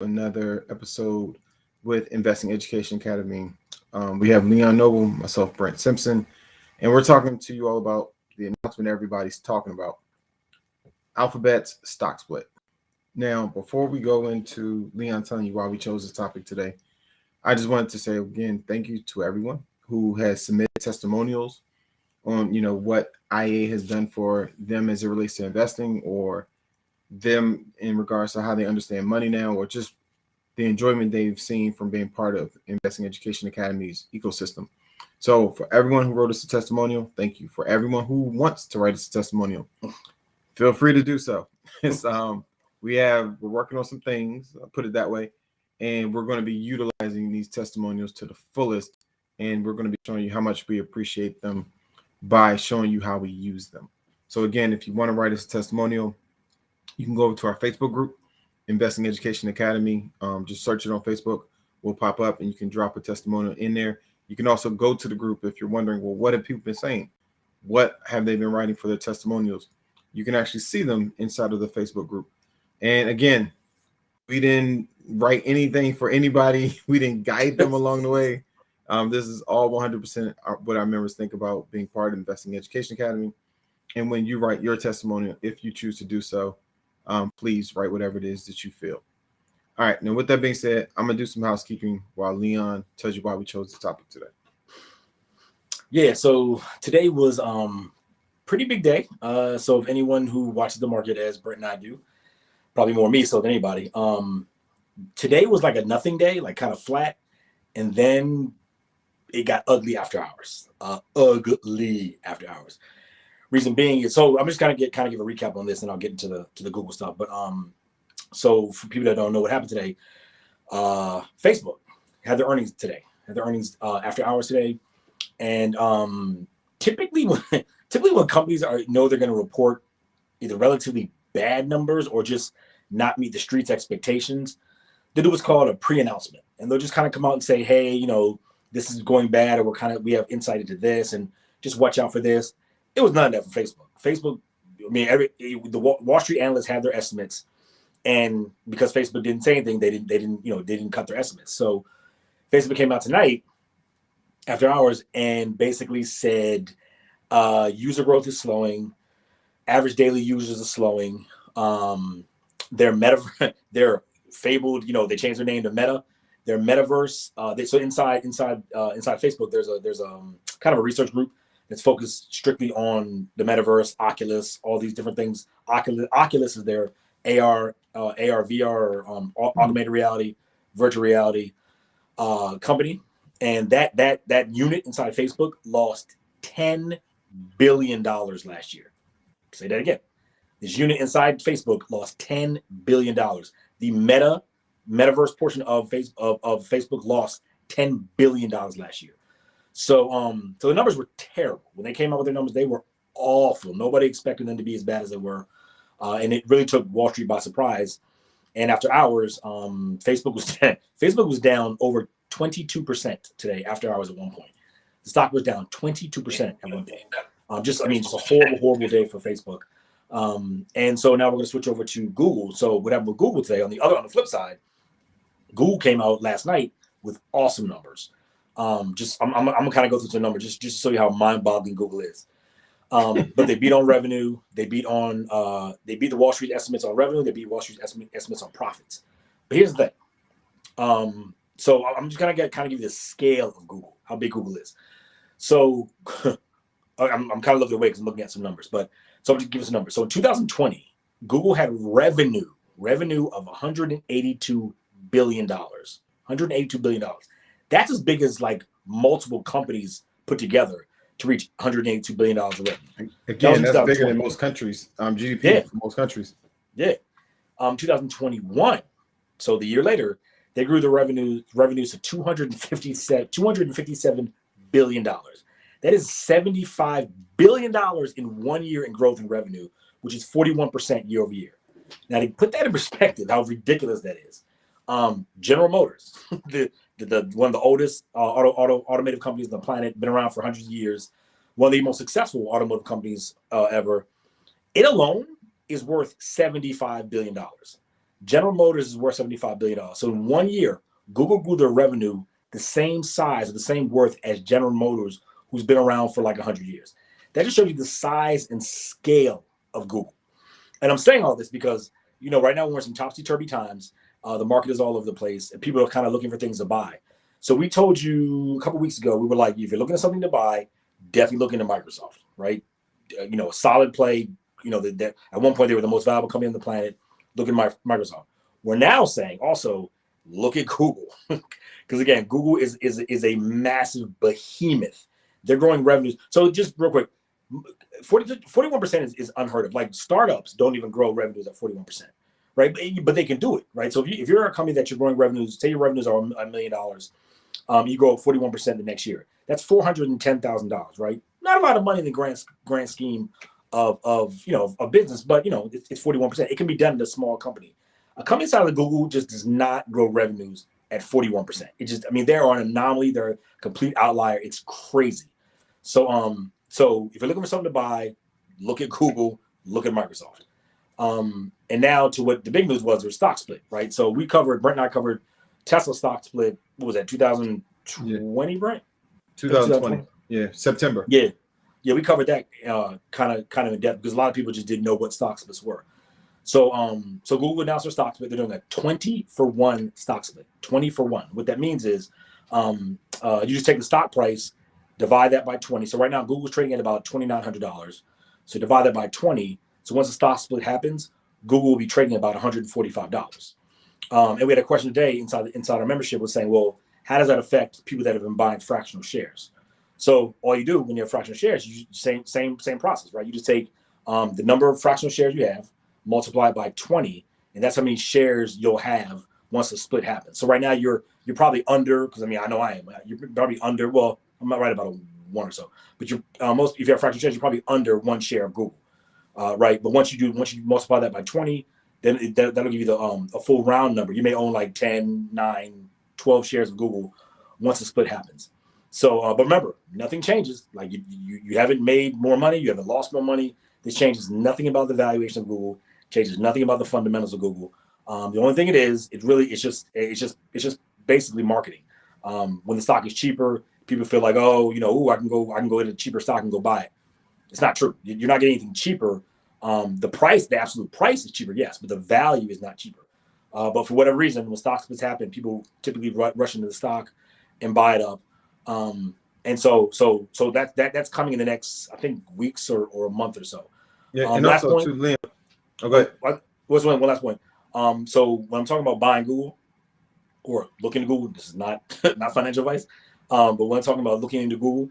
another episode with Investing Education Academy. We have Leon Noble, myself, Brent Simpson, and we're talking to you all about the announcement everybody's talking about Alphabet's stock split. Now, before we go into Leon telling you why we chose this topic today, I just wanted to say again, thank you to everyone who has submitted testimonials on what IA has done for them as it relates to investing, or them in regards to how they understand money now, or just the enjoyment they've seen from being part of Investing Education Academy's ecosystem. So for everyone who wrote us a testimonial, thank you. For everyone who wants to write us a testimonial, feel free to do so. It's, we're working on some things, I'll put it that way, and we're going to be utilizing these testimonials to the fullest, and we're going to be showing you how much we appreciate them by showing you how we use them. So again, if you want to write us a testimonial, you can go over to our Facebook group, Investing Education Academy. Just search it on Facebook. We'll pop up and you can drop a testimonial in there. You can also go to the group if you're wondering, well, what have people been saying? What have they been writing for their testimonials? You can actually see them inside of the Facebook group. And again, we didn't write anything for anybody. We didn't guide them along the way. This is all 100% what our members think about being part of Investing Education Academy. And when you write your testimonial, if you choose to do so, please write whatever it is that you feel. All right. Now, with that being said, I'm going to do some housekeeping while Leon tells you why we chose the topic today. Yeah. So today was pretty big day. So if anyone who watches the market as Brent and I do, probably more me so than anybody, today was like a nothing day, like kind of flat. And then it got ugly after hours. Ugly after hours. Reason being is, so I'm just gonna give a recap on this, and I'll get into the Google stuff. But so for people that don't know what happened today, Facebook had their earnings today. Had their earnings after hours today, and typically when companies know they're going to report either relatively bad numbers or just not meet the street's expectations, they do what's called a pre-announcement, and they'll just kind of come out and say, hey, this is going bad, or we have insight into this, and just watch out for this. It was none of that for Facebook. Facebook, I mean, the Wall Street analysts had their estimates, and because Facebook didn't say anything, they didn't cut their estimates. So Facebook came out tonight after hours and basically said user growth is slowing, average daily users are slowing. Their fabled, they changed their name to Meta. Their metaverse. So inside Facebook, there's a kind of a research group that's focused strictly on the metaverse, Oculus, all these different things. Oculus is their AR, VR, or augmented reality, virtual reality company, and that unit inside Facebook lost $10 billion last year. Say that again. This unit inside Facebook lost $10 billion. The metaverse portion of Facebook lost $10 billion last year. So the numbers were terrible. When they came out with their numbers, they were awful. Nobody expected them to be as bad as they were. And it really took Wall Street by surprise. And after hours, Facebook was down over 22% today after hours at one point. The stock was down 22% at one point. Just a horrible day for Facebook. And so now we're going to switch over to Google. So what happened with Google today? On the flip side, Google came out last night with awesome numbers. I'm gonna kind of go through some numbers just to show you how mind-boggling Google is. But they beat on revenue. They beat the Wall Street estimates on revenue. They beat Wall Street estimates on profits. But here's the thing. So I'm just gonna kind of give you the scale of Google, how big Google is. So I'm kind of looking away because I'm looking at some numbers. But so I'm just give you some numbers. So in 2020, Google had revenue of $182 billion. $182 billion. That's as big as like multiple companies put together to reach $182 billion of revenue. Again, that's bigger than most countries. GDP for most countries. Yeah. 2021. So the year later, they grew the revenues to $257 billion. That is $75 billion in 1 year in growth in revenue, which is 41% year over year. Now, to put that in perspective, how ridiculous that is. General Motors, one of the oldest automotive companies on the planet, been around for hundreds of years, one of the most successful automotive companies ever. It alone is worth $75 billion. General Motors is worth $75 billion. So in 1 year, Google grew their revenue the same size or the same worth as General Motors, who's been around for like 100 years. That just shows you the size and scale of Google. And I'm saying all this because, right now we're in some topsy-turvy times. The market is all over the place, and people are kind of looking for things to buy. So we told you a couple weeks ago, we were like, if you're looking at something to buy, definitely look into Microsoft, right? A solid play. That at one point they were the most valuable company on the planet. Look at Microsoft. We're now saying also look at Google, because again, Google is a massive behemoth. They're growing revenues. So just real quick, 41% is unheard of. Like startups don't even grow revenues at 41%, right? But they can do it, right? So if you're a company that you're growing revenues, say your revenues are $1 million, you grow 41% the next year. That's $410,000, right? Not a lot of money in the grand scheme of business, but it's 41%. It can be done in a small company. A company inside of Google just does not grow revenues at 41%. They're an anomaly. They're a complete outlier. It's crazy. So if you're looking for something to buy, look at Google, look at Microsoft. And now to what the big news was, their stock split, right? So Brent and I covered Tesla stock split. What was that, 2020, Brent? 2020. Yeah, September. Yeah, we covered that kind of in depth because a lot of people just didn't know what stock splits were. So Google announced their stock split. They're doing a 20-for-1 stock split. 20-for-1. What that means is you just take the stock price, divide that by 20. So right now Google's trading at about $2,900. So divide that by 20. So once the stock split happens, Google will be trading at about $145. And we had a question today inside our membership was saying, well, how does that affect people that have been buying fractional shares? So all you do when you have fractional shares, you same process, right? You just take the number of fractional shares you have, multiply it by 20, and that's how many shares you'll have once the split happens. So right now you're probably under, because I know I am. You're probably under. Well, I'm not right about one or so, but you're if you have fractional shares, you're probably under 1 share of Google, right? But once you multiply that by 20, then that'll give you the a full round number. You may own like 10, 9, 12 shares of Google once the split happens. So, but remember, nothing changes. Like you haven't made more money, you haven't lost more money. This changes nothing about the valuation of Google. Changes nothing about the fundamentals of Google. The only thing it's just basically marketing. When the stock is cheaper, people feel like, I can go get a cheaper stock and go buy it. It's not true. You're not getting anything cheaper. The absolute price is cheaper, yes, but the value is not cheaper. But for whatever reason, when stock splits happen, people typically rush into the stock and buy it up. And so that's coming in the next, I think, weeks or a month or so. Yeah, and also point, to Liam. Oh, go ahead. What's one last point? So when I'm talking about buying Google or looking at Google, this is not financial advice. But when I'm talking about looking into Google,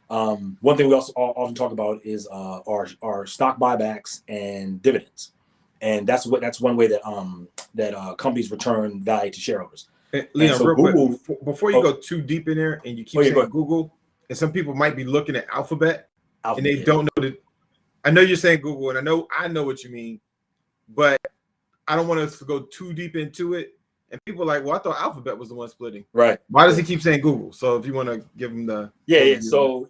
one thing we also often talk about is our stock buybacks and dividends, and that's one way that companies return value to shareholders. Leon, so real Google, quick, before you go too deep in there, and you keep saying Google, and some people might be looking at Alphabet and they don't know that. I know you're saying Google, and I know what you mean, but I don't want us to go too deep into it. And people are like, well, I thought Alphabet was the one splitting. Right. Why does he keep saying Google? So if you want to give him the So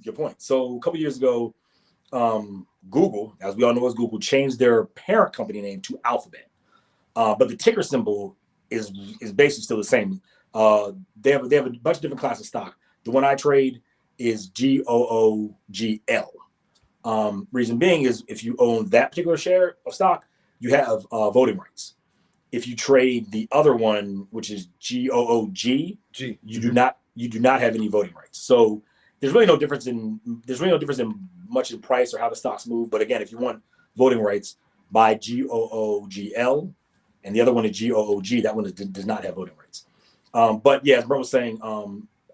your point. So a couple years ago, Google, as we all know as Google, changed their parent company name to Alphabet. But the ticker symbol is basically still the same. They have a bunch of different classes of stock. The one I trade is GOOGL. Reason being is if you own that particular share of stock, you have voting rights. If you trade the other one, which is GOOG, you do not have any voting rights. So there's really no difference in much in price or how the stocks move. But again, if you want voting rights, buy GOOGL, and the other one is GOOG. That one does not have voting rights. But yeah, as Brent was saying,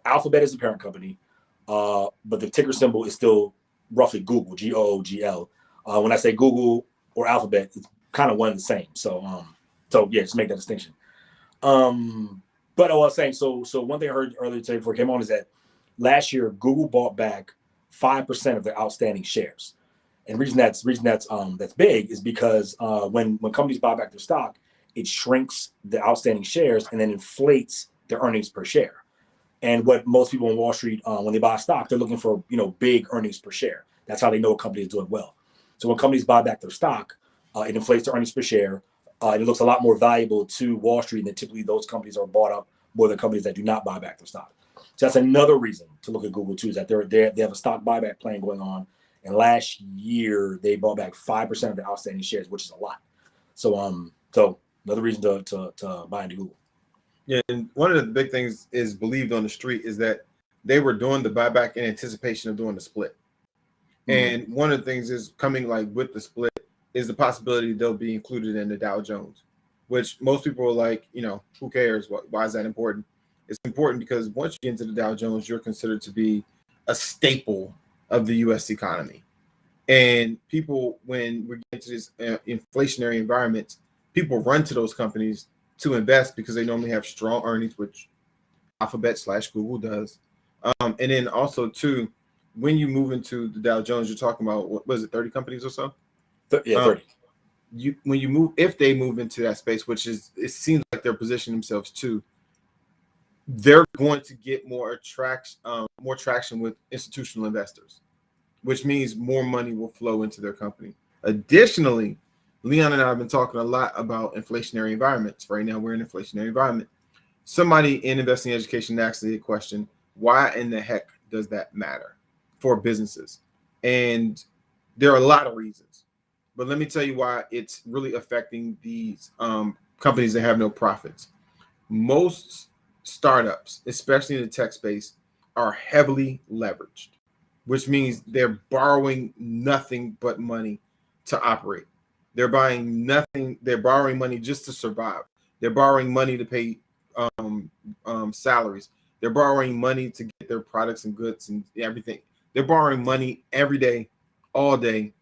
Alphabet is the parent company, but the ticker symbol is still roughly Google, GOOGL. When I say Google or Alphabet, it's kind of one and the same. So yeah, just make that distinction. But I was saying, so one thing I heard earlier today before I came on is that last year Google bought back 5% of their outstanding shares. And the reason that's big is because when companies buy back their stock, it shrinks the outstanding shares and then inflates their earnings per share. And what most people on Wall Street, when they buy stock, they're looking for big earnings per share. That's how they know a company is doing well. So when companies buy back their stock, it inflates their earnings per share. it looks a lot more valuable to Wall Street, and then typically those companies are bought up more than companies that do not buy back their stock. So that's another reason to look at Google too, is that they have a stock buyback plan going on. And last year they bought back 5% of the outstanding shares, which is a lot. So so another reason to buy into Google. Yeah, and one of the big things is believed on the street is that they were doing the buyback in anticipation of doing the split. And one of the things is coming like with the split is the possibility they'll be included in the Dow Jones, which most people are like, who cares? Why is that important? It's important because once you get into the Dow Jones, you're considered to be a staple of the U.S. economy. And people, when we get into this inflationary environment, people run to those companies to invest because they normally have strong earnings, which Alphabet/Google does. And then also, too, when you move into the Dow Jones, you're talking about, what was it, 30 companies or so? Yeah, 30. If they move into that space, which is, it seems like they're positioning themselves to, they're going to get more traction with institutional investors, which means more money will flow into their company. Additionally, Leon and I have been talking a lot about inflationary environments. Right now, we're in an inflationary environment. Somebody in investing education asked the question, why in the heck does that matter for businesses? And there are a lot of reasons. But let me tell you why it's really affecting these companies that have no profits. Most startups, especially in the tech space, are heavily leveraged, which means they're borrowing nothing but money to operate. They're buying nothing. They're borrowing money just to survive. They're borrowing money to pay salaries. They're borrowing money to get their products and goods and everything. They're borrowing money every day, all day,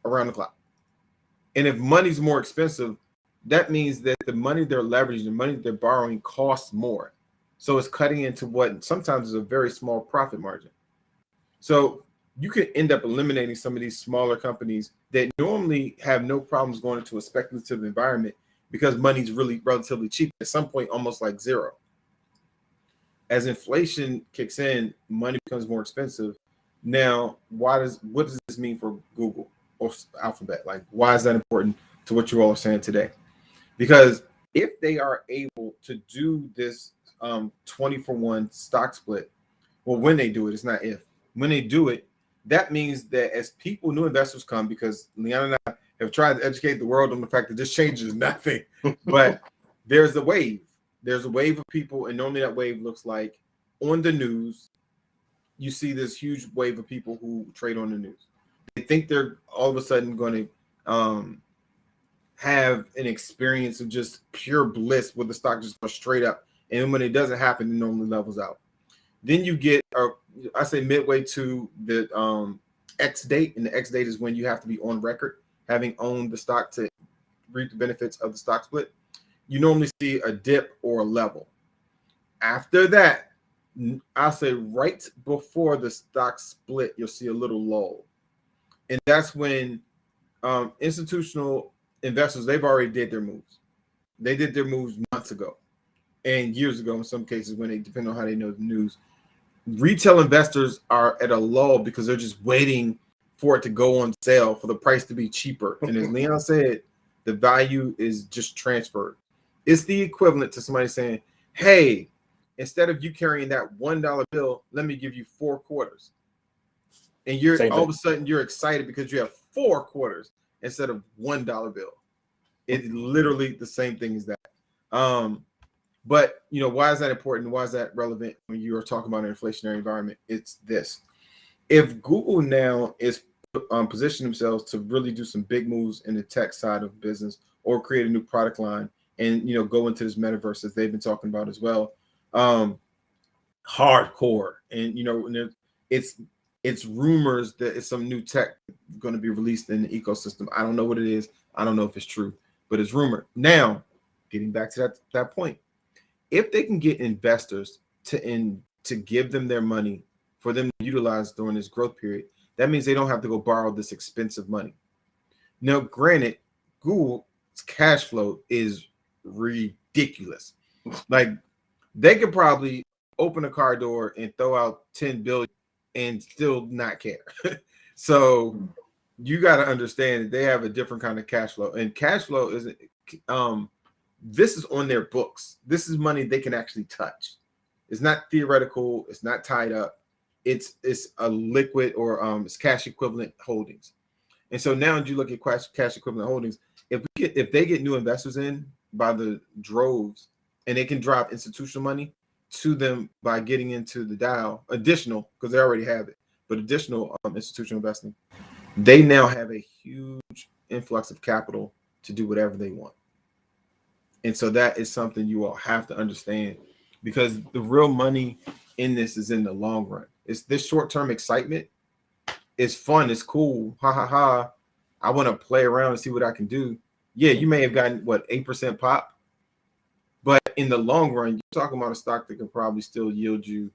around the clock. And if money's more expensive, that means that the money they're leveraging, the money they're borrowing costs more. So it's cutting into what sometimes is a very small profit margin. So you could end up eliminating some of these smaller companies that normally have no problems going into a speculative environment because money's really relatively cheap, at some point almost like zero. As inflation kicks in, money becomes more expensive. Now, what does this mean for Google or Alphabet? Like, why is that important to what you all are saying today? Because if they are able to do this 20-for-1 stock split, well, when they do it, it's not if. When they do it, that means that as new investors come, because Leon and I have tried to educate the world on the fact that this changes nothing, but there's a wave. There's a wave of people, and normally that wave looks like on the news, you see this huge wave of people who trade on the news. They think they're all of a sudden going to have an experience of just pure bliss where the stock just goes straight up. And when it doesn't happen, it normally levels out. Then you get, I say midway to the X date, and the X date is when you have to be on record, having owned the stock to reap the benefits of the stock split. You normally see a dip or a level. After that, I'll say right before the stock split, you'll see a little lull. And that's when institutional investors, they've already did their moves. They did their moves months ago and years ago in some cases, when they depend on how they know the news. Retail investors are at a lull because they're just waiting for it to go on sale, for the price to be cheaper. And as Leon said, the value is just transferred. It's the equivalent to somebody saying, hey, instead of you carrying that $1 bill, let me give you 4 quarters. And you're all of a sudden you're excited because you have 4 quarters instead of $1 bill. It's literally the same thing as that. But why is that important? Why is that relevant when you are talking about an inflationary environment? It's this: if Google now is positioning themselves to really do some big moves in the tech side of business, or create a new product line, and go into this metaverse as they've been talking about as well, hardcore, and it's rumors that it's some new tech going to be released in the ecosystem. I don't know what it is. I don't know if it's true, but it's rumored. Now, getting back to that point, if they can get investors to give them their money for them to utilize during this growth period, that means they don't have to go borrow this expensive money. Now, granted, Google's cash flow is ridiculous. Like, they could probably open a car door and throw out $10 billion and still not care. So you got to understand that they have a different kind of cash flow, and cash flow isn't. This is on their books. This is money they can actually touch. It's not theoretical. It's not tied up. It's a liquid or it's cash equivalent holdings. And so now, as you look at cash equivalent holdings, if they get new investors in by the droves, and they can drop institutional money to them by getting into the Dow, additional, because they already have it, but additional institutional investing, they now have a huge influx of capital to do whatever they want. And so that is something you all have to understand, because the real money in this is in the long run. It's this short-term excitement. It's fun. It's cool. Ha ha ha. I want to play around and see what I can do. Yeah, you may have gotten 8% pop, but in the long run, you're talking about a stock that can probably still yield you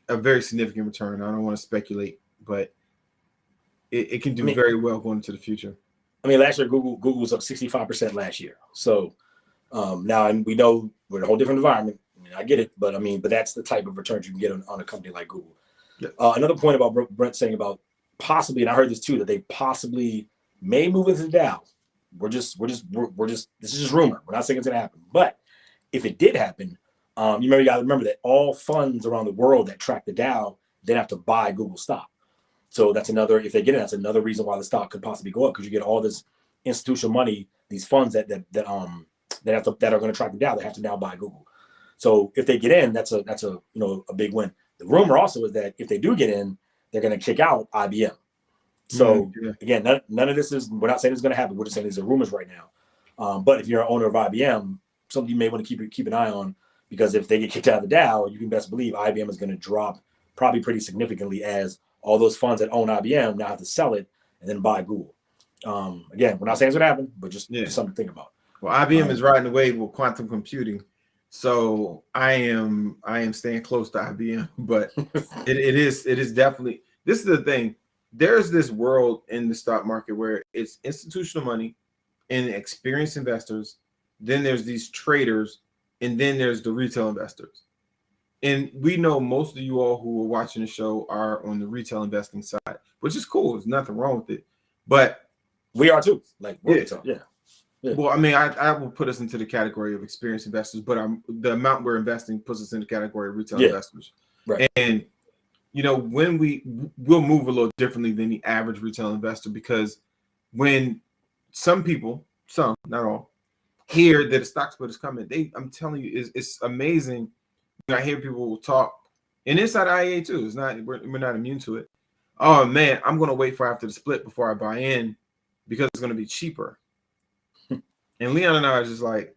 a very significant return. I don't want to speculate, but it can do very well going into the future. I mean, last year Google was up 65% last year. So now, and we know we're in a whole different environment. I mean, I get it, but that's the type of returns you can get on a company like Google. Yeah. Another point about Brent saying about possibly, and I heard this too, that they possibly may move into the Dow. This is just rumor. We're not saying it's gonna happen, but if it did happen, you gotta remember that all funds around the world that track the Dow then have to buy Google stock. So that's another, if they get it, that's another reason why the stock could possibly go up, because you get all this institutional money, these funds that are going to track the Dow, they have to now buy Google. So if they get in, that's a big win. The rumor also is that if they do get in, they're going to kick out IBM. So again, none of this is, we're not saying it's going to happen. We're just saying these are rumors right now. But if you're an owner of IBM, something you may want to keep an eye on, because if they get kicked out of the Dow, you can best believe IBM is going to drop probably pretty significantly, as all those funds that own IBM now have to sell it and then buy Google. Again, we're not saying it's going to happen, but just something to think about. Well, IBM is riding the wave with quantum computing. So I am staying close to IBM, but it is definitely, this is the thing. There's this world in the stock market where it's institutional money and experienced investors. Then there's these traders, and then there's the retail investors. And we know most of you all who are watching the show are on the retail investing side, which is cool. There's nothing wrong with it. But we are too. Like, retail. Yeah. Well, I mean, I will put us into the category of experienced investors, but the amount we're investing puts us in the category of retail investors. Right. And, when we'll move a little differently than the average retail investor, because when some people, not all, hear that a stock split is coming, I'm telling you, it's amazing. I hear people talk, and inside IEA too. It's not, we're not immune to it. Oh man, I'm going to wait for after the split before I buy in because it's going to be cheaper. And Leon and I are just like,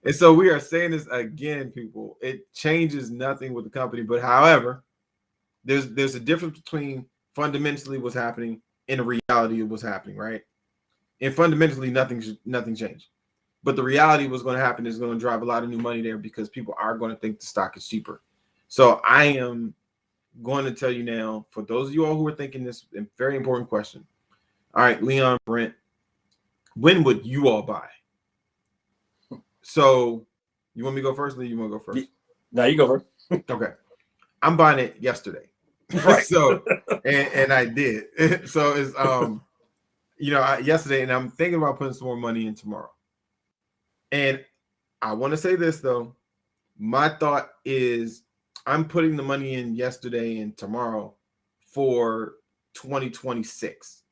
and so we are saying this again, people. It changes nothing with the company, but however, there's a difference between fundamentally what's happening and the reality of what's happening, right? And fundamentally, nothing changed. But the reality of what's going to happen is going to drive a lot of new money there, because people are going to think the stock is cheaper. So I am going to tell you now, for those of you all who are thinking this, a very important question. All right, Leon, Brent, when would you all buy? So you want me to go first, or you want to go first? No, you go first. Okay. I'm buying it yesterday. Right. So and I did. So it's yesterday, and I'm thinking about putting some more money in tomorrow. And I want to say this though. My thought is I'm putting the money in yesterday and tomorrow for 2026.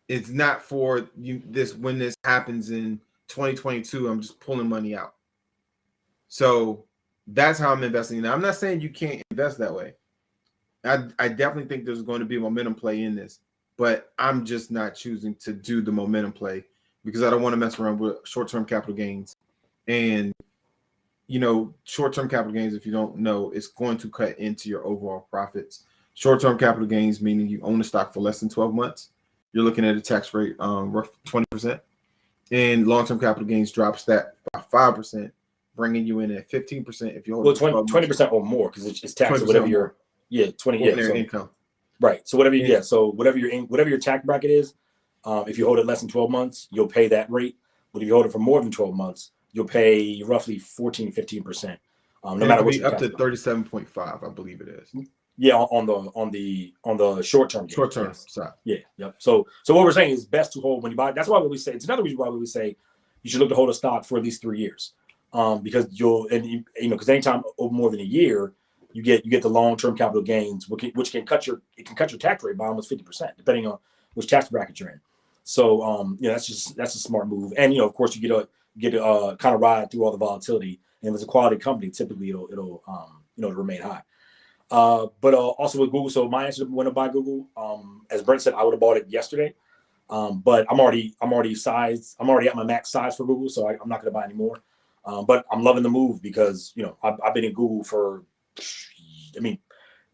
It's not for this when this happens in 2022. I'm just pulling money out. So that's how I'm investing. Now, I'm not saying you can't invest that way. I definitely think there's going to be a momentum play in this, but I'm just not choosing to do the momentum play because I don't want to mess around with short-term capital gains. And, short-term capital gains, if you don't know, it's going to cut into your overall profits. Short-term capital gains, meaning you own the stock for less than 12 months, you're looking at a tax rate roughly 20%. And long-term capital gains drops that by 5%, bringing you in at 15% if you hold 20% or more, because it's taxed whatever your 20 income. Right. So whatever whatever your tax bracket is, if you hold it less than 12 months, you'll pay that rate. But if you hold it for more than 12 months, you'll pay roughly 15%. No matter what, up to 37.5, I believe it is. Yeah, on the short term gains. Short term Yes. side. Yeah, yep. So what we're saying is best to hold when you buy. That's why we say it's another reason why we say you should look to hold a stock for at least 3 years, because because anytime over more than a year, you get the long term capital gains, which can cut your tax rate by almost 50%, depending on which tax bracket you're in. So that's a smart move, and of course you get a kind of ride through all the volatility, and if it's a quality company, typically it'll remain high. But also with Google, so my answer when to buy Google, as Brent said, I would have bought it yesterday. But I'm already at my max size for Google, so I'm not going to buy any more. But I'm loving the move because I've been in Google for,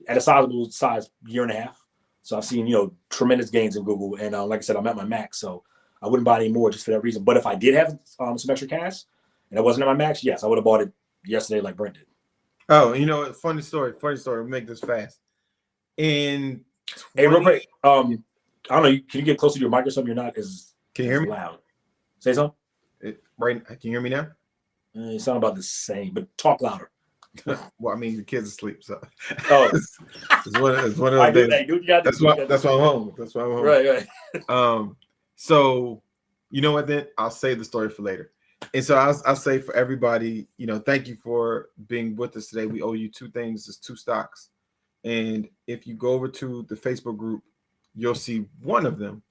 at a sizable size, year and a half. So I've seen tremendous gains in Google, and like I said, I'm at my max, so I wouldn't buy any more just for that reason. But if I did have some extra cash and it wasn't at my max, yes, I would have bought it yesterday, like Brent did. Oh, funny story. We'll make this fast. Hey, real quick, I don't know. Can you get closer to your mic or something? You're not as can you hear me? Loud. Say something. Right? Can you hear me now? You sound about the same, but talk louder. Well, I mean, the kids asleep, so it's one of those days. That's why I'm home. Right. So you know what? Then I'll save the story for later. And so I'll say for everybody, thank you for being with us today. We owe you 2 things. It's 2 stocks. And if you go over to the Facebook group, you'll see one of them.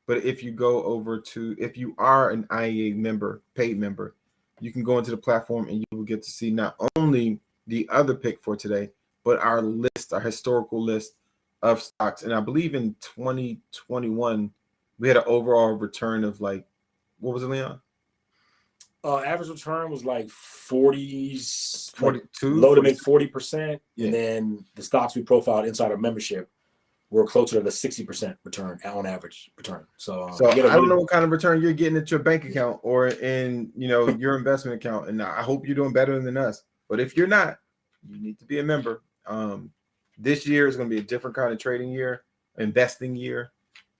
But if you go over to, if you are an IEA member, paid member, you can go into the platform and you will get to see not only the other pick for today, but our historical list of stocks. And I believe in 2021, we had an overall return of what was it, Leon? Average return was like 40s, 42, low to mid 40%. Yeah. And then the stocks we profiled inside our membership were closer to the 60% return on average return. So I don't know what kind of return you're getting at your bank account or in your investment account, and I hope you're doing better than us. But if you're not, you need to be a member. This year is going to be a different kind of trading year, investing year,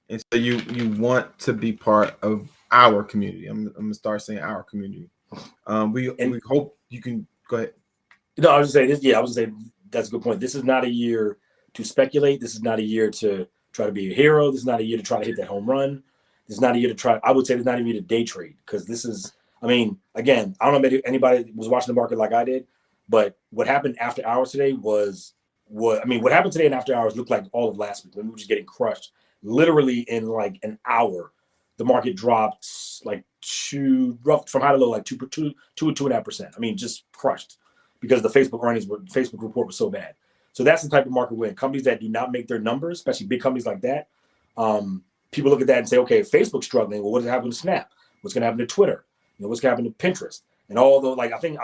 and so you want to be part of our community. I'm gonna start saying our community. We hope you can go ahead. No, I was gonna say this. Yeah, I was gonna say that's a good point. This is not a year to speculate. This is not a year to try to be a hero. This is not a year to try to hit that home run. This is not a year to try. I would say it's not even a year to day trade, because this is. I mean, again, I don't know if anybody was watching the market like I did, but what happened after hours today what happened today and after hours looked like all of last week when we were just getting crushed. Literally in like an hour, the market dropped like from high to low, like 2.5%. I mean, just crushed because the Facebook report was so bad. So that's the type of market we're in. Companies that do not make their numbers, especially big companies like that, people look at that and say, okay, if Facebook's struggling, well, what's going to happen to Snap? What's going to happen to Twitter? What's going to happen to Pinterest? And all the I think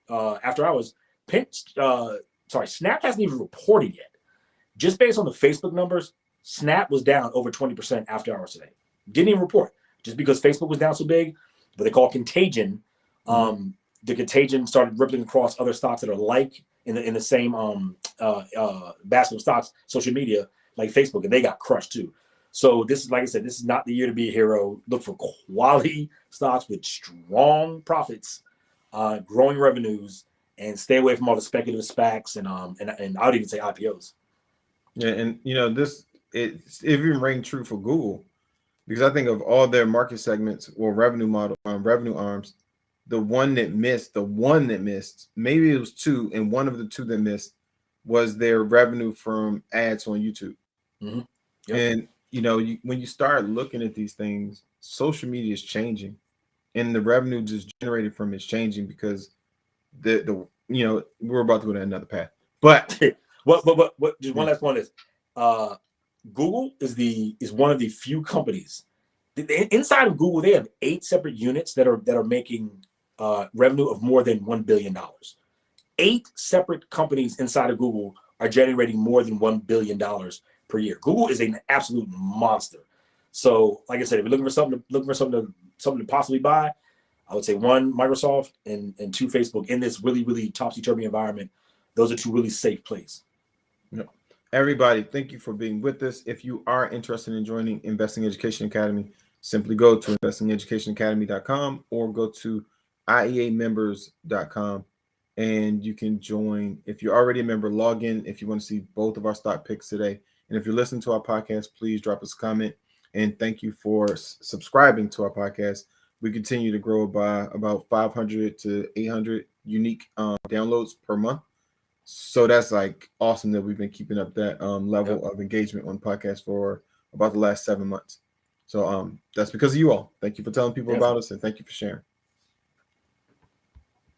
after hours, Snap hasn't even reported yet. Just based on the Facebook numbers, Snap was down over 20% after hours today. Didn't even report, just because Facebook was down so big. What they call contagion. The contagion started rippling across other stocks that are in the same basket of stocks, social media, like Facebook, and they got crushed too. So this is, like I said, this is not the year to be a hero. Look for quality stocks with strong profits, growing revenues, and stay away from all the speculative SPACs and I would even say IPOs. Yeah, and it even rang true for Google, because I think of all their market segments or revenue arms, the one that missed, maybe it was 2, and one of the 2 that missed was their revenue from ads on YouTube. Mm-hmm. Yep. And when you start looking at these things, social media is changing, and the revenue just generated from it's changing, because we're about to go down another path. But what just one last point is, Google is one of the few companies inside of Google. They have 8 separate units that are making revenue of more than $1 billion. 8 separate companies inside of Google are generating more than $1 billion per year. Google is an absolute monster. So, like I said, if you're looking for something to possibly buy, I would say 1, Microsoft, and 2, Facebook. In this really, really topsy-turvy environment, those are 2 really safe plays. Everybody, thank you for being with us. If you are interested in joining Investing Education Academy, simply go to investingeducationacademy.com or go to IEAmembers.com and you can join. If you're already a member, log in if you want to see both of our stock picks today. And if you're listening to our podcast, please drop us a comment. And thank you for subscribing to our podcast. We continue to grow by about 500 to 800 unique downloads per month. So that's like awesome that we've been keeping up that level of engagement on podcast for about the last 7 months. So that's because of you all. Thank you for telling people about us, and thank you for sharing.